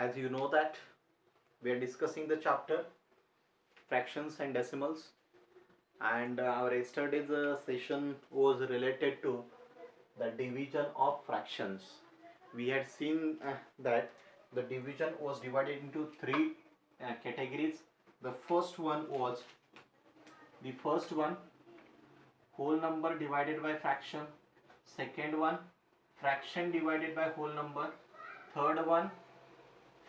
as you know that we are discussing the chapter fractions and decimals, and our yesterday's session was related to the division of fractions. We had seen that the division was divided into three categories. The first one was whole number divided by fraction. Second one, fraction divided by whole number. Third one,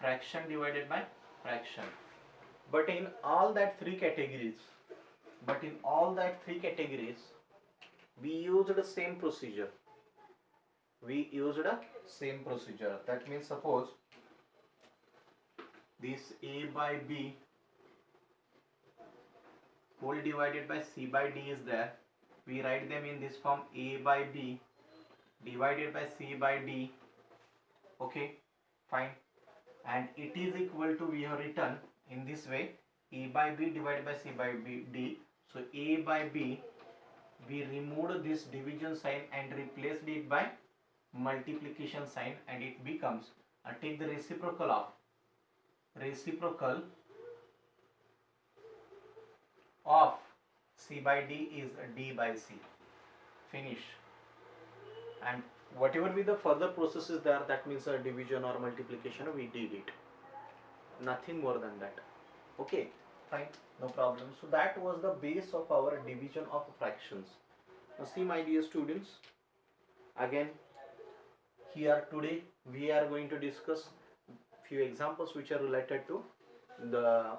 fraction divided by fraction. But in all that three categories, we used the same procedure. That means, suppose this a by b whole divided by c by d is there. We write them in this form: a by b divided by c by d. Okay, fine. And it is equal to, we have written in this way, a by b divided by c by d. So a by b, we removed this division sign and replaced it by multiplication sign, and it becomes, take the reciprocal of c by d is d by c. Finish. And whatever be the further processes there, that means a division or multiplication, we did it, nothing more than that. Okay, fine, no problem. So that was the base of our division of fractions. Now see, my dear students, again here today we are going to discuss few examples which are related to the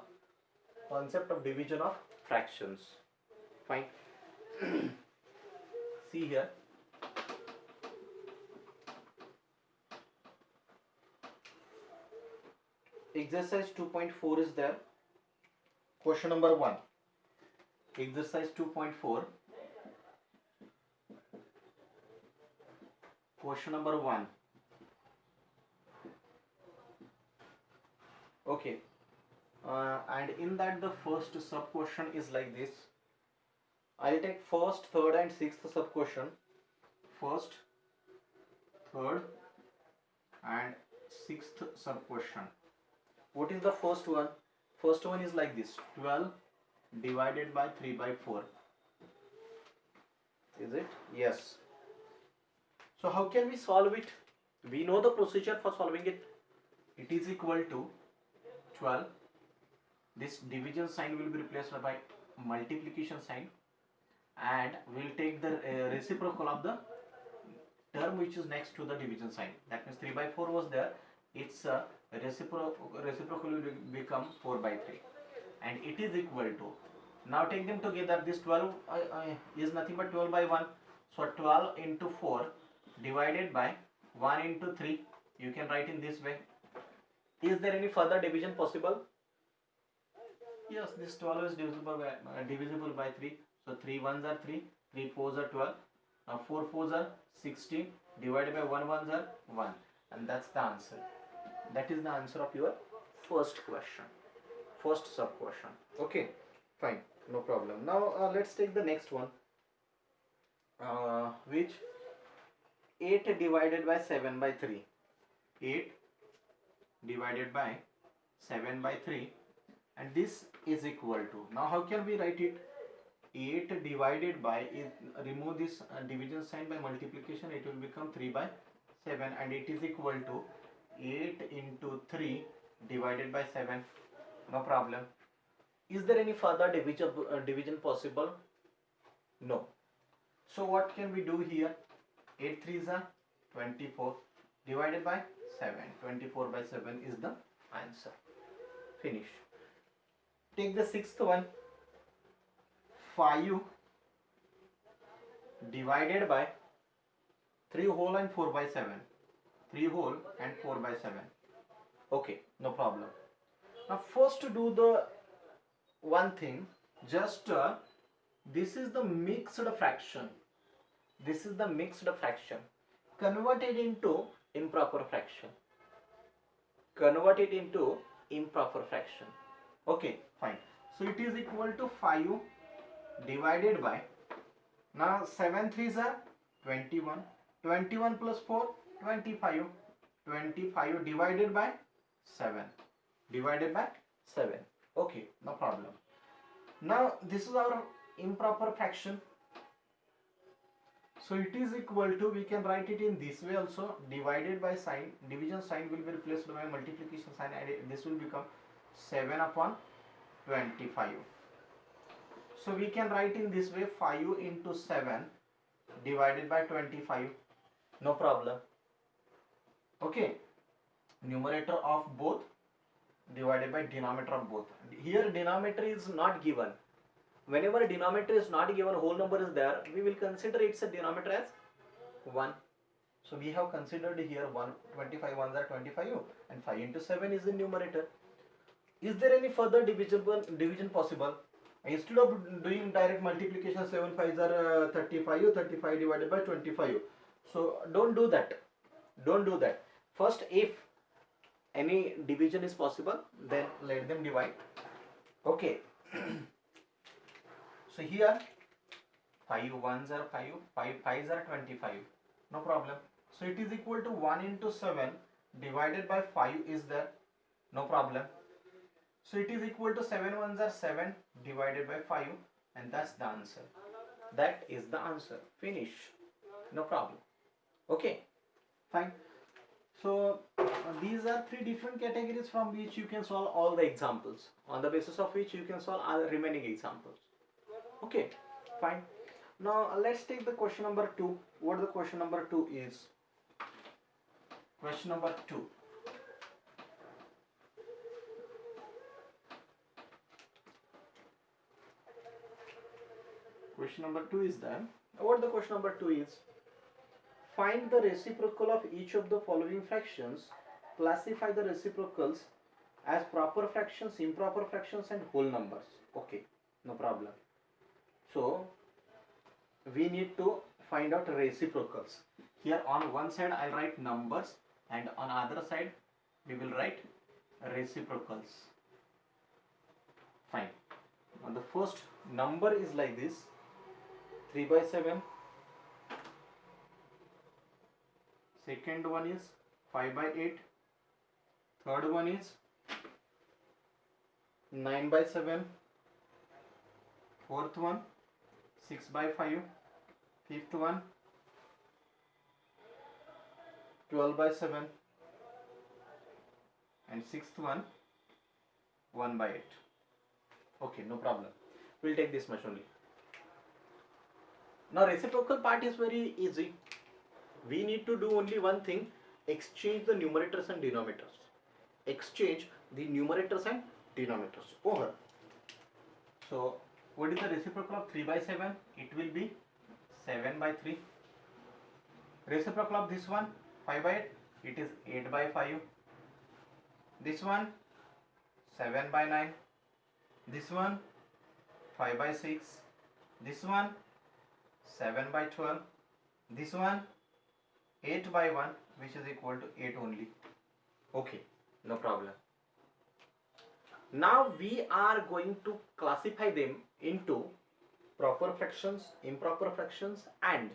concept of division of fractions. Fine. See here, exercise 2.4 is there. Question number 1. Exercise 2.4. Question number 1. Okay. And in that the first sub question is like this. I'll take first, third and sixth sub question. First, third and sixth sub question. What is the first one? First one is like this: 12 divided by 3 by 4. Is it? Yes. So how can we solve it? We know the procedure for solving it. It is equal to 12. This division sign will be replaced by multiplication sign, and we'll take the reciprocal of the term which is next to the division sign. That means 3 by 4 was there. Its reciprocal will become 4 by 3, and it is equal to, now take them together. This 12 is nothing but 12 by 1. So 12 into 4 divided by 1 into 3. You can write in this way. Is there any further division possible? Yes, this 12 is divisible by 3. So 3 1s are 3, 3 4s are 12. Now 4 4s are 16, divided by 1 1s are 1, and that's the answer. That is the answer of your first question, first sub question. Okay, fine, no problem. Now let's take the next one, which 8 divided by 7 by 3. 8 divided by 7 by 3, and this is equal to, now how can we write it? 8 divided by, remove this division sign by multiplication, it will become 3 by 7, and it is equal to 8 into 3 divided by 7. No problem. Is there any further division possible? No. So what can we do here? 8 3s are 24 divided by 7. 24 by 7 is the answer. Finish. Take the sixth one. 5 divided by 3 whole and 4 by 7. 3 whole and 4 by 7. Okay, no problem. Now first do the one thing, just this is the mixed fraction. This is the mixed fraction. Convert it into improper fraction. Convert it into improper fraction. Okay, fine. So it is equal to 5 divided by, now 7 3s are 21. 21 plus 4, 25. 25 divided by 7 divided by 7. Okay, no problem. Now this is our improper fraction. So it is equal to, we can write it in this way also, divided by sign, division sign will be replaced by multiplication sign, and this will become 7 upon 25. So we can write in this way, 5 into 7 divided by 25. No problem. Okay, numerator of both divided by denominator of both. Here denominator is not given. Whenever denominator is not given, whole number is there, we will consider its a denominator as 1. So we have considered here 1, 25 ones are 25, and 5 into 7 is the numerator. Is there any further division possible? Instead of doing direct multiplication, 7 5s are 35, 35 divided by 25. So don't do that. Don't do that. First, if any division is possible, then let them divide. Okay. So here 5 ones are 5, 5 5s are 25. No problem. So it is equal to 1 into 7 divided by 5 is there. No problem. So it is equal to 7 ones are 7 divided by 5, and that's the answer. That is the answer. Finish. No problem. Okay. Fine. So these are 3 different categories from which you can solve all the examples, on the basis of which you can solve all the remaining examples. Okay. Fine. Now let's take the question number 2. What the question number 2 is? Question number 2. Question number 2 is that, what the question number 2 is, find the reciprocal of each of the following fractions, classify the reciprocals as proper fractions, improper fractions, and whole numbers. Okay, no problem. So we need to find out reciprocals. Here on one side I'll write numbers, and on other side we will write reciprocals. Fine. Now the first number is like this, 3 by 7. Second one is 5 by 8. Third one is 9 by 7. Fourth one 6 by 5. Fifth one 12 by 7. And sixth one 1 by 8. Okay, no problem. We'll take this much only. Now reciprocal part is very easy. We need to do only one thing, exchange the numerators and denominators. Exchange the numerators and denominators. Over. So what is the reciprocal of 3 by 7? It will be 7 by 3. Reciprocal of this one, 5 by 8, it is 8 by 5. This one 7 by 9. This one 5 by 6. This one 7 by 12. This one 8 by 1, which is equal to 8 only. Okay, no problem. Now we are going to classify them into proper fractions, improper fractions, and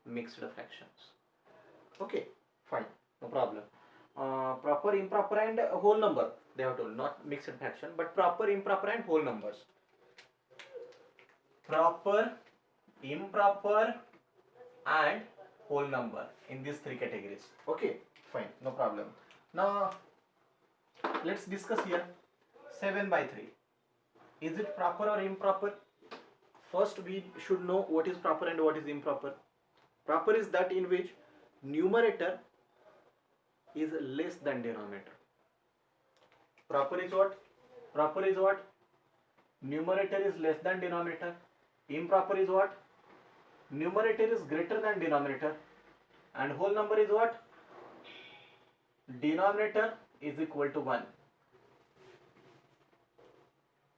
mixed fractions. Okay, fine, no problem. Proper, improper, and whole number, they have told, not mixed fraction, but proper, improper, and whole numbers. Proper, improper, and whole number in these 3 categories. Okay, fine, no problem. Now let's discuss here 7 by 3. Is it proper or improper? First we should know what is proper and what is improper. Proper is that in which numerator is less than denominator. Proper is what? Proper is what? Numerator is less than denominator. Improper is what? Numerator is greater than denominator. And whole number is what? Denominator is equal to 1.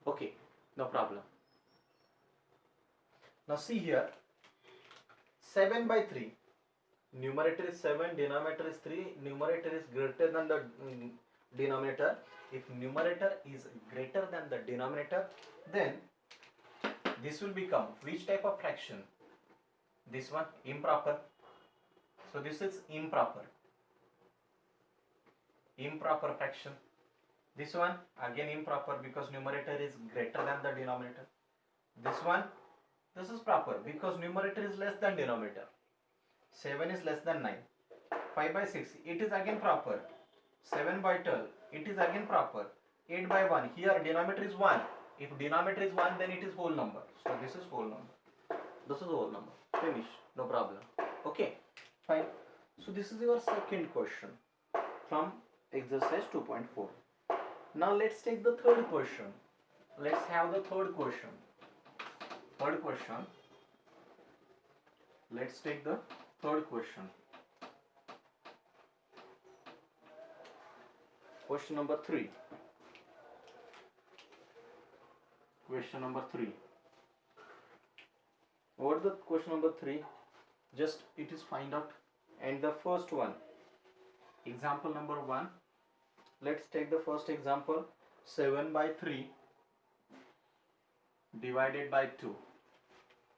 Okay, no problem. Now see here, 7 by 3. Numerator is 7, denominator is 3. Numerator is greater than the denominator. If numerator is greater than the denominator, then this will become which type of fraction? This one, improper. So this is improper. improper fraction. This one again improper because numerator is greater than the denominator. This one, this is proper because numerator is less than denominator. 7 is less than 9. 5 by 6, it is again proper. 7 by 12, it is again proper. 8 by 1, here denominator is 1. If denominator is 1, then it is whole number. So this is whole number. This is whole number. Finish. No problem. Okay. Fine. So this is your second question from exercise 2.4. Now let's take the third question. Let's have the third question. Third question. Let's take the third question. Question number 3. Question number 3. What the question number 3? Just it is find out. And the first one, example number 1. Let's take the first example. 7 by 3 divided by 2.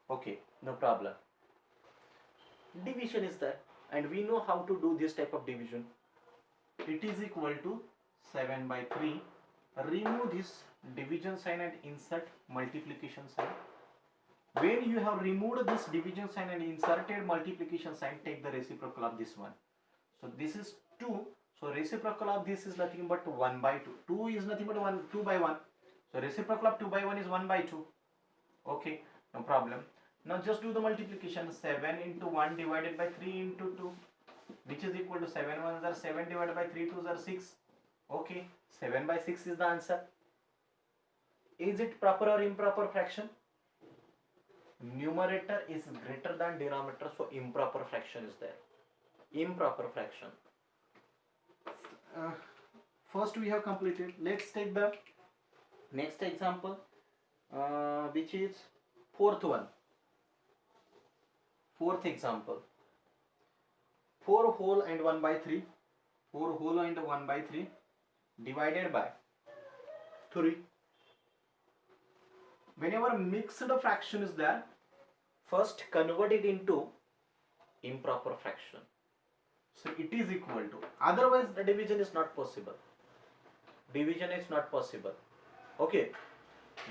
Okay, no problem. Division is there, and we know how to do this type of division. It is equal to 7 by 3. Remove this division sign and insert multiplication sign. When you have removed this division sign and inserted multiplication sign, take the reciprocal of this one. So this is 2. So reciprocal of this is nothing but 1 by 2. 2 is nothing but 2 by 1. So reciprocal of 2 by 1 is 1 by 2. Okay, no problem. Now just do the multiplication. 7 into 1 divided by 3 into 2, which is equal to 7 ones are 7 divided by 3 twos are 6. Okay, 7 by 6 is the answer. Is it proper or improper fraction? Numerator is greater than denominator, so improper fraction is there. Improper fraction. First we have completed. Let's take the next example, which is fourth one. Fourth example. 4 whole and 1 by 3. 4 whole and 1 by 3 divided by 3. Whenever mixed fraction is there, first convert it into improper fraction. So it is equal to, otherwise the division is not possible. Division is not possible. Okay,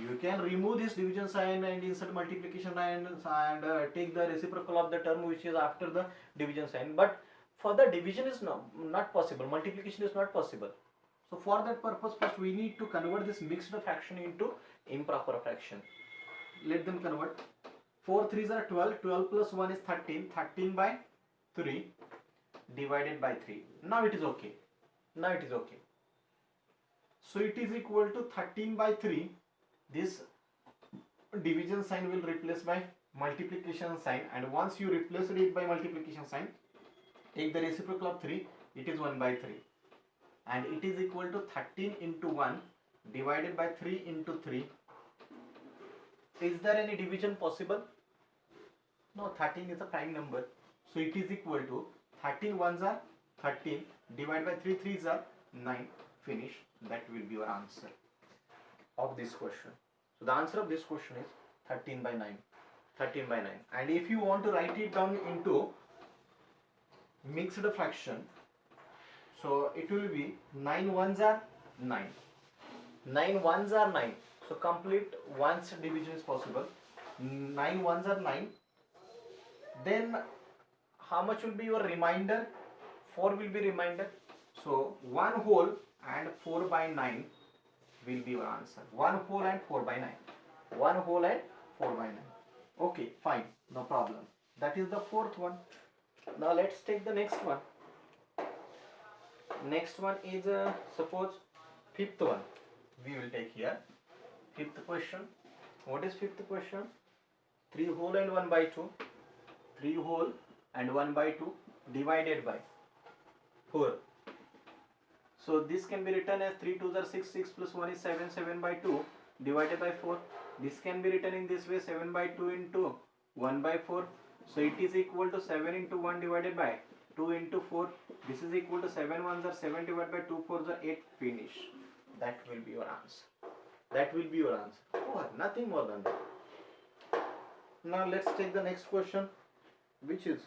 you can remove this division sign and insert multiplication sign and take the reciprocal of the term which is after the division sign, but for the division is not possible, multiplication is not possible. So for that purpose, first we need to convert this mixed fraction into improper fraction. Let them convert. 4 3s are 12, 12 plus 1 is 13, 13 by 3 divided by 3. Now it is okay. Now it is okay. So it is equal to 13 by 3. This division sign will replace by multiplication sign, and once you replace it by multiplication sign, take the reciprocal of 3, it is 1 by 3. And it is equal to 13 into 1 divided by 3 into 3. Is there any division possible? No, 13 is a prime number. So it is equal to 13 ones are 13 divided by 3 threes are 9. Finish. That will be your answer of this question. So the answer of this question is 13 by 9. 13 by 9. And if you want to write it down into mixed fraction, so it will be 9 ones are 9. 9 ones are 9. So complete ones division is possible. 9 ones are 9. Then how much will be your remainder? 4 will be remainder. So 1 whole and 4 by 9 will be your answer. 1 whole and 4 by 9. 1 whole and 4 by 9. Okay, fine, no problem. That is the fourth one. Now let's take the next one. Next one is suppose fifth one. We will take here. Fifth question. What is fifth question? 3 whole and 1 by 2. 3 whole and 1 by 2 divided by 4. So this can be written as 3 2s are 6, 6 plus 1 is 7, 7 by 2 divided by 4. This can be written in this way, 7 by 2 into 1 by 4. So it is equal to 7 into 1 divided by 2 into 4. This is equal to 7 ones are 7 divided by 2 fours are 8. Finish. That will be your answer. That will be your answer. Oh, nothing more than that. Now let's take the next question, which is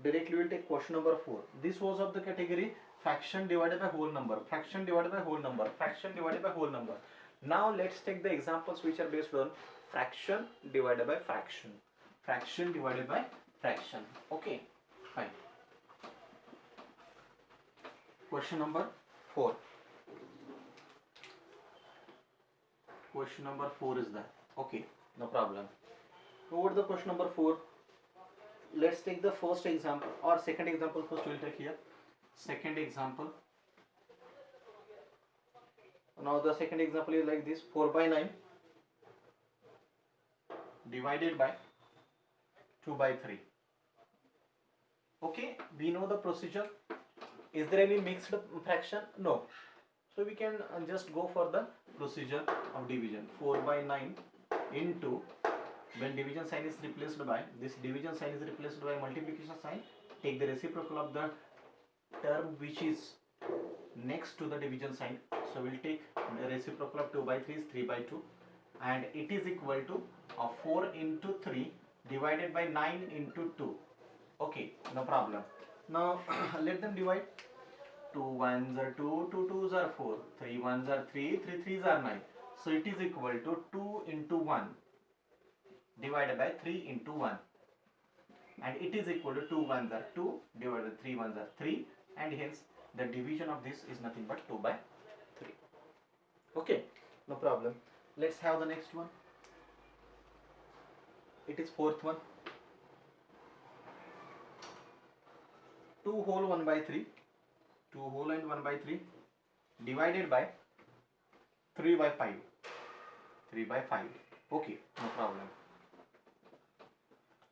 directly we will take question number 4. This was of the category fraction divided by whole number, fraction divided by whole number, fraction divided by whole number. Now let's take the examples which are based on fraction divided by fraction, fraction divided by fraction. Okay, fine. Question number 4. Question number 4 is that. Okay, no problem. Over the question number 4, let's take the first example or second example first. We'll take here second example. Now the second example is like this: 4 by 9 divided by 2 by 3. Okay, we know the procedure. Is there any mixed fraction? No. So we can just go for the procedure of division. 4 by 9 into, when division sign is replaced by, this division sign is replaced by multiplication sign, take the reciprocal of the term which is next to the division sign. So we'll take the reciprocal of 2 by 3 is 3 by 2, and it is equal to 4 into 3 divided by 9 into 2. Okay, no problem. Now let them divide. 2 1s are 2, 2 2s are 4, 3 1s are 3, 3 3s are 9. So it is equal to 2 into 1 divided by 3 into 1, and it is equal to 2 1s are 2 divided by 3 1s are 3, and hence the division of this is nothing but 2 by 3. Okay, no problem. Let's have the next one. It is fourth one. 2 whole 1 by 3, 2 whole and 1 by 3 divided by 3 by 5, 3 by 5. Okay, no problem.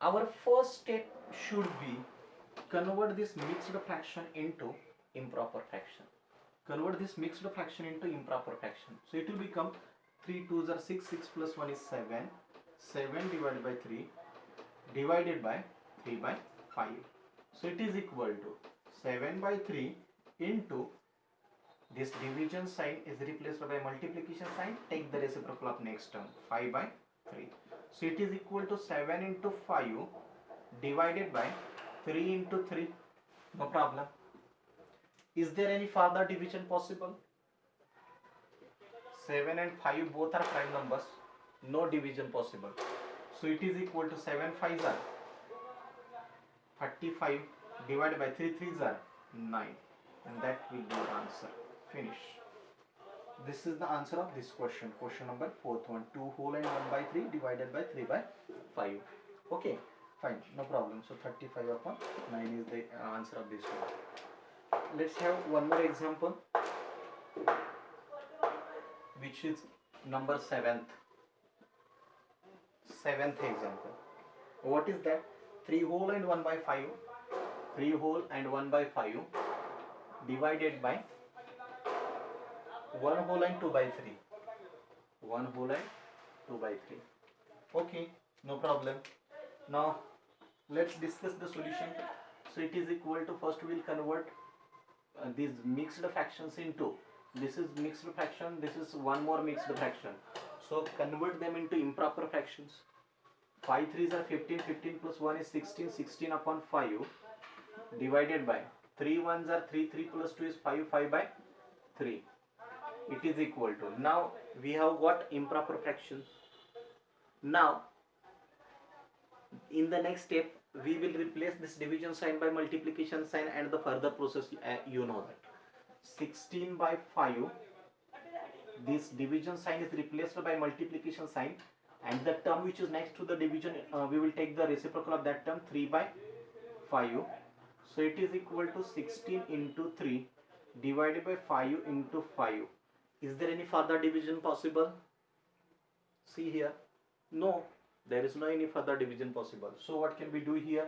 Our first step should be convert this mixed fraction into improper fraction. Convert this mixed fraction into improper fraction. So it will become 3 2s are 6, 6 plus 1 is 7, 7 divided by 3 divided by 3 by 5. So it is equal to 7 by 3 into, this division sign is replaced by multiplication sign, take the reciprocal of next term, 5 by 3. So it is equal to 7 into 5 divided by 3 into 3. No problem. Is there any further division possible? 7 and 5 both are prime numbers. No division possible. So it is equal to 7 5s are 35 divided by 3 3s are 9, and that will be the answer. Finish. This is the answer of this question. Question number 4th one. 2 whole and 1 by 3 divided by 3 by 5. Okay, fine, no problem. So 35 upon 9 is the answer of this one. Let's have one more example, which is number 7th. 7th example. What is that? 3 whole and 1 by 5. 3 whole and 1 by 5 divided by 1 whole and 2 by 3. 1 whole and 2 by 3. Okay, no problem. Now let's discuss the solution. So it is equal to, first we will convert these mixed fractions into, this is mixed fraction, this is one more mixed fraction. So convert them into improper fractions. 5 3s are 15, 15 plus 1 is 16, 16 upon 5 divided by 3 1s are 3, 3 plus 2 is 5, 5 by 3. It is equal to, now we have got improper fractions. Now in the next step we will replace this division sign by multiplication sign, and the further process you know that. 16 by 5, this division sign is replaced by multiplication sign, and the term which is next to the division, we will take the reciprocal of that term, 3 by 5. So it is equal to 16 into 3 divided by 5 into 5. Is there any further division possible? See here. No, there is no any further division possible. So what can we do here?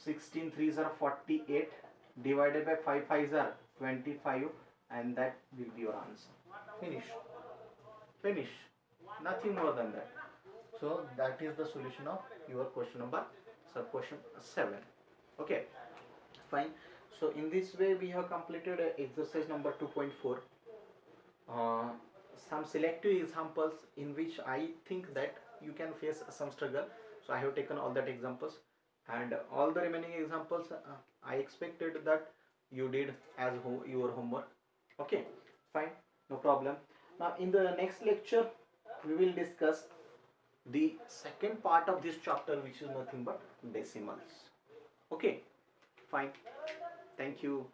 16 3s are 48 divided by 5 5s are 25, and that will be your answer. Finish. Finish. Nothing more than that. So that is the solution of your question number, sub question 7. Okay, fine. So in this way we have completed exercise number 2.4. Some selective examples in which I think that you can face some struggle. So I have taken all that examples, and all the remaining examples I expected that you did as your homework. Okay, fine, no problem. Now in the next lecture we will discuss the second part of this chapter, which is nothing but decimals. Okay, fine, thank you.